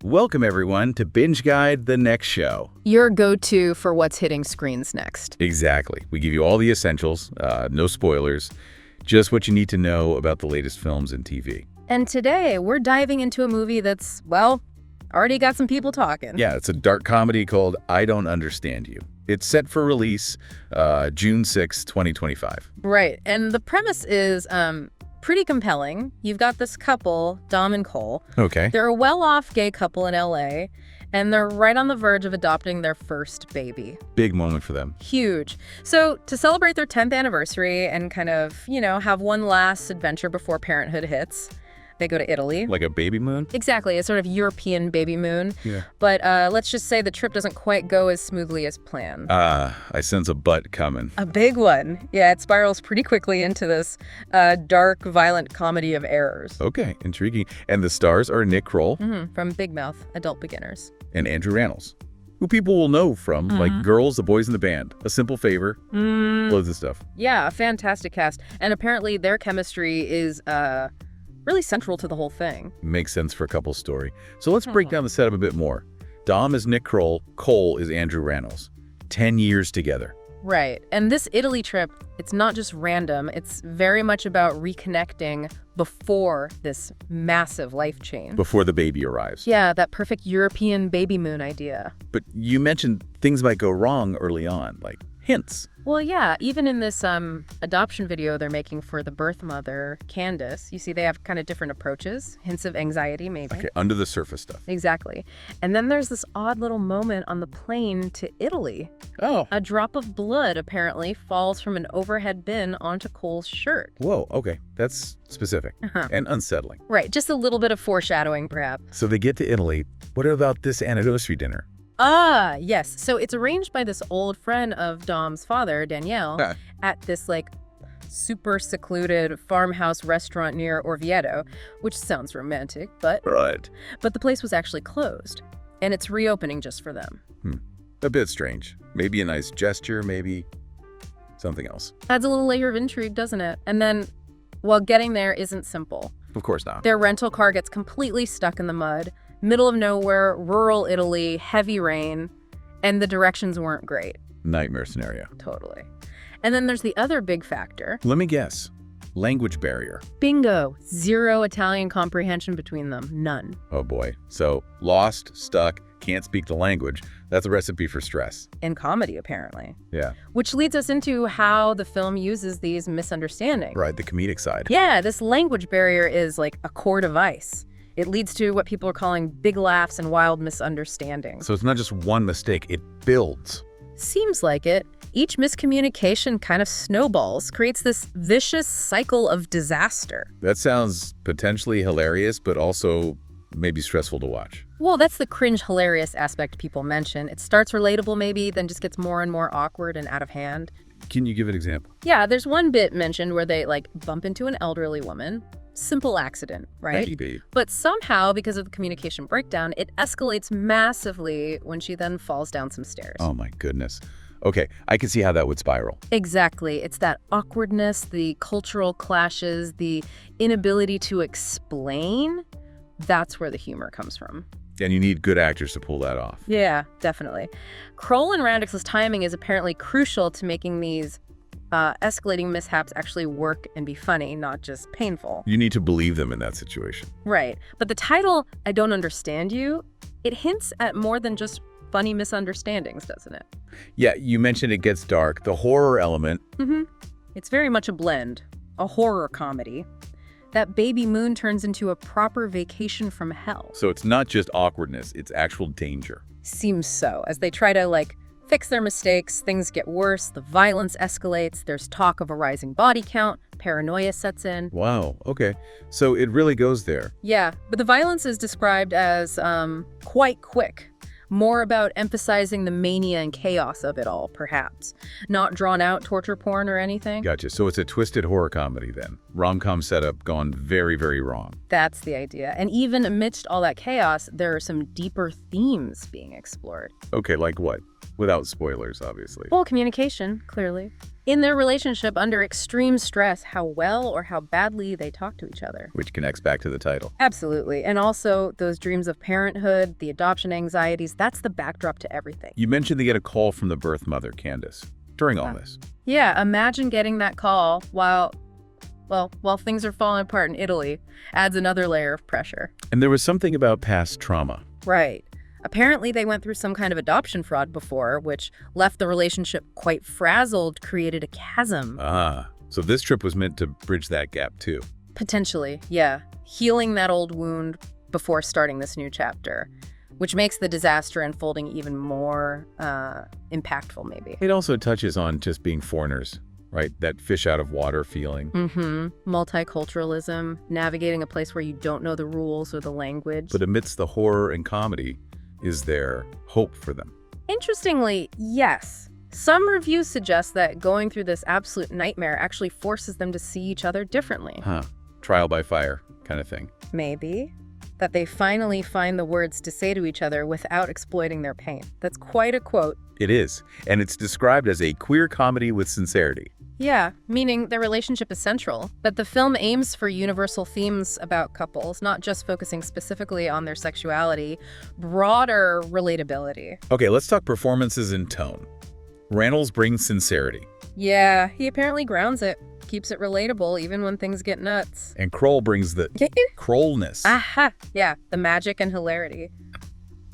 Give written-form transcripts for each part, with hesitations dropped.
Welcome, everyone, to Binge Guide the Next Show. Your go-to for what's hitting screens next. Exactly. We give you all the essentials, no spoilers, just what you need to know about the latest films and TV. And today, we're diving into a movie that's, well, already got some people talking. Yeah, it's a dark comedy called I Don't Understand You. It's set for release June 6, 2025. Right, and the premise is pretty compelling. You've got this couple, Dom and Kroll. Okay. They're a well-off gay couple in LA, and they're right on the verge of adopting their first baby. Big moment for them. Huge. So to celebrate their 10th anniversary and kind of, have one last adventure before parenthood hits, they go to Italy. Like a baby moon? Exactly, a sort of European baby moon. Yeah. But let's just say the trip doesn't quite go as smoothly as planned. I sense a butt coming. A big one. Yeah, it spirals pretty quickly into this dark, violent comedy of errors. Okay, intriguing. And the stars are Nick Kroll From Big Mouth, Adult Beginners. and Andrew Rannells, who people will know from, like Girls, The Boys in the Band, A Simple Favor, loads of stuff. Yeah, a fantastic cast. And apparently their chemistry is really central to the whole thing. Makes sense for a couple's story. So let's break down the setup a bit more. Dom is Nick Kroll, Cole is Andrew Rannells. 10 years together. Right. And this Italy trip, it's not just random. It's very much about reconnecting before this massive life change. Before the baby arrives. Yeah, that perfect European baby moon idea. But you mentioned things might go wrong early on, like hints. Well, yeah, even in this adoption video they're making for the birth mother, Candace, you see they have kind of different approaches, hints of anxiety maybe. Okay, under the surface stuff. Exactly. And then there's this odd little moment on the plane to Italy. Oh. A drop of blood apparently falls from an overhead bin onto Cole's shirt. Whoa, okay. That's specific and unsettling. Right, just a little bit of foreshadowing perhaps. So they get to Italy. What about this anniversary dinner? Ah, yes. So it's arranged by this old friend of Dom's father, Danielle, at this super secluded farmhouse restaurant near Orvieto, which sounds romantic, but the place was actually closed, and it's reopening just for them. A bit strange. Maybe a nice gesture, maybe something else. Adds a little layer of intrigue, doesn't it? And then, well, getting there isn't simple. Of course not. Their rental car gets completely stuck in the mud. Middle of nowhere, rural Italy, heavy rain, and the directions weren't great. Nightmare scenario. Totally. And then there's the other big factor. Let me guess. Language barrier. Bingo. Zero Italian comprehension between them. None. Oh boy. So lost, stuck, can't speak the language. That's a recipe for stress. And comedy, apparently. Yeah. Which leads us into how the film uses these misunderstandings. Right, the comedic side. Yeah, this language barrier is like a core device. It leads to what people are calling big laughs and wild misunderstandings. So it's not just one mistake, it builds. Seems like it. Each miscommunication kind of snowballs, creates this vicious cycle of disaster. That sounds potentially hilarious, but also maybe stressful to watch. Well, that's the cringe hilarious aspect people mention. It starts relatable maybe, then just gets more and more awkward and out of hand. Can you give an example? Yeah, there's one bit mentioned where they bump into an elderly woman. Simple accident, right? Maybe. But somehow, because of the communication breakdown, it escalates massively when she then falls down some stairs. Oh my goodness. Okay, I can see how that would spiral. Exactly. It's that awkwardness, the cultural clashes, the inability to explain. That's where the humor comes from. And you need good actors to pull that off. Yeah, definitely. Kroll and Rannells' timing is apparently crucial to making these escalating mishaps actually work and be funny, not just painful. You need to believe them in that situation. Right. But the title, I Don't Understand You, it hints at more than just funny misunderstandings, doesn't it? Yeah, you mentioned it gets dark. The horror element. It's very much a blend, a horror comedy. That baby moon turns into a proper vacation from hell. So it's not just awkwardness, it's actual danger. Seems so. As they try to, fix their mistakes, things get worse, the violence escalates, there's talk of a rising body count, paranoia sets in. Wow, okay. So it really goes there. Yeah, but the violence is described as quite quick. More about emphasizing the mania and chaos of it all, perhaps. Not drawn out torture porn or anything. Gotcha. So it's a twisted horror comedy then. Rom-com setup gone very, very wrong. That's the idea. And even amidst all that chaos, there are some deeper themes being explored. Okay, like what? Without spoilers, obviously. Well, communication, clearly. in their relationship under extreme stress, how well or how badly they talk to each other. Which connects back to the title. Absolutely. And also those dreams of parenthood, the adoption anxieties, that's the backdrop to everything. You mentioned they get a call from the birth mother, Candace, during all this. Yeah, imagine getting that call while things are falling apart in Italy. Adds another layer of pressure. And there was something about past trauma. Right. Apparently, they went through some kind of adoption fraud before, which left the relationship quite frazzled, created a chasm. Ah, so this trip was meant to bridge that gap too. Potentially, yeah. Healing that old wound before starting this new chapter, which makes the disaster unfolding even more impactful, maybe. It also touches on just being foreigners, right? That fish out of water feeling. Multiculturalism, navigating a place where you don't know the rules or the language. But amidst the horror and comedy, is there hope for them? Interestingly, yes. Some reviews suggest that going through this absolute nightmare actually forces them to see each other differently. Trial by fire kind of thing. Maybe. That they finally find the words to say to each other without exploiting their pain. That's quite a quote. It is, and it's described as a queer comedy with sincerity. Yeah, meaning their relationship is central, but the film aims for universal themes about couples, not just focusing specifically on their sexuality, broader relatability. Okay, let's talk performances and tone. Rannells brings sincerity. Yeah, he apparently grounds it, keeps it relatable even when things get nuts. And Kroll brings the Krollness. Aha! Yeah, the magic and hilarity,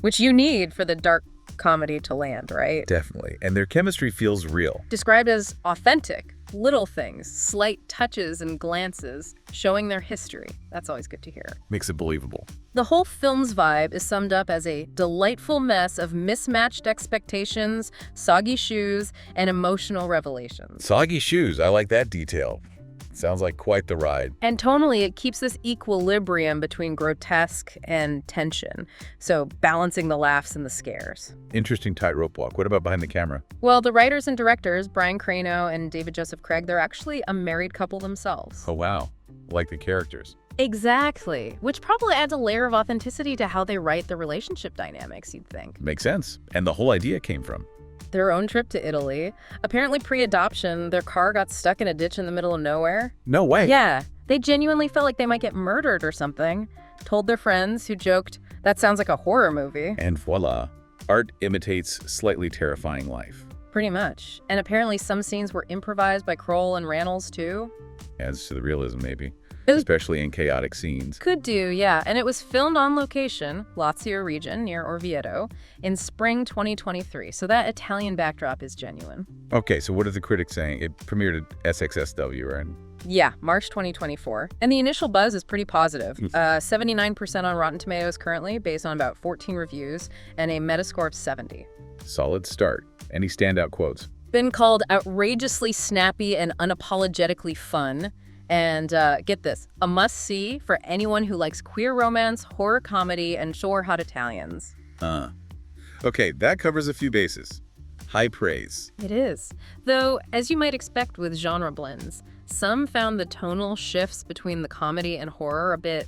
which you need for the dark comedy to land, right? Definitely. And their chemistry feels real. Described as authentic, little things, slight touches and glances, showing their history. That's always good to hear. Makes it believable. The whole film's vibe is summed up as a delightful mess of mismatched expectations, soggy shoes, and emotional revelations. Soggy shoes, I like that detail. Sounds like quite the ride. And tonally, it keeps this equilibrium between grotesque and tension, so balancing the laughs and the scares. Interesting tightrope walk. What about behind the camera? Well, the writers and directors, Brian Crano and David Joseph Craig, they're actually a married couple themselves. Oh, wow. Like the characters. Exactly, which probably adds a layer of authenticity to how they write the relationship dynamics, you'd think. Makes sense. And the whole idea came from their own trip to Italy. Apparently pre-adoption, their car got stuck in a ditch in the middle of nowhere. No way. Yeah, they genuinely felt like they might get murdered or something. Told their friends, who joked, "That sounds like a horror movie." And voila, art imitates slightly terrifying life. Pretty much. And apparently some scenes were improvised by Kroll and Rannells too. Adds to the realism, maybe. Especially in chaotic scenes. Could do, yeah. And it was filmed on location, Lazio region near Orvieto, in spring 2023. So that Italian backdrop is genuine. Okay, so what are the critics saying? It premiered at SXSW, right? Yeah, March 2024. And the initial buzz is pretty positive. 79% on Rotten Tomatoes currently, based on about 14 reviews, and a Metascore of 70. Solid start. Any standout quotes? Been called outrageously snappy and unapologetically fun. And get this, a must-see for anyone who likes queer romance, horror comedy, and sure hot Italians. Okay, that covers a few bases. High praise. It is. Though, as you might expect with genre blends, some found the tonal shifts between the comedy and horror a bit,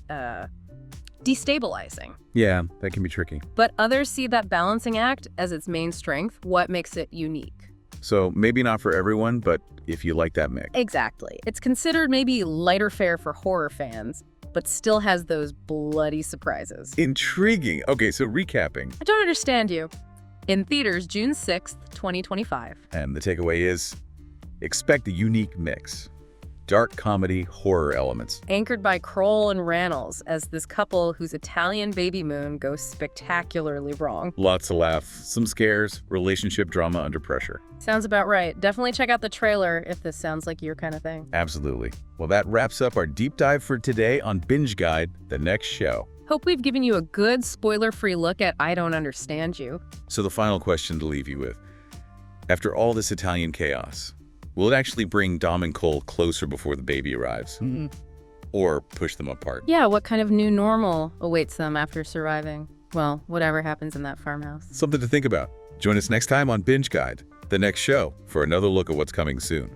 destabilizing. Yeah, that can be tricky. But others see that balancing act as its main strength, what makes it unique. So maybe not for everyone, but if you like that mix. Exactly. It's considered maybe lighter fare for horror fans, but still has those bloody surprises. Intriguing. Okay, so recapping. I don't understand you. In theaters, June 6th, 2025. And the takeaway is, expect a unique mix. Dark comedy, horror elements. Anchored by Kroll and Rannells as this couple whose Italian baby moon goes spectacularly wrong. Lots of laughs, some scares, relationship drama under pressure. Sounds about right. Definitely check out the trailer if this sounds like your kind of thing. Absolutely. Well, that wraps up our deep dive for today on Binge Guide, the next show. Hope we've given you a good spoiler-free look at I Don't Understand You. So the final question to leave you with. After all this Italian chaos, will it actually bring Dom and Cole closer before the baby arrives? Or push them apart? Yeah, what kind of new normal awaits them after surviving? Well, whatever happens in that farmhouse. Something to think about. Join us next time on Binge Guide, the next show, for another look at what's coming soon.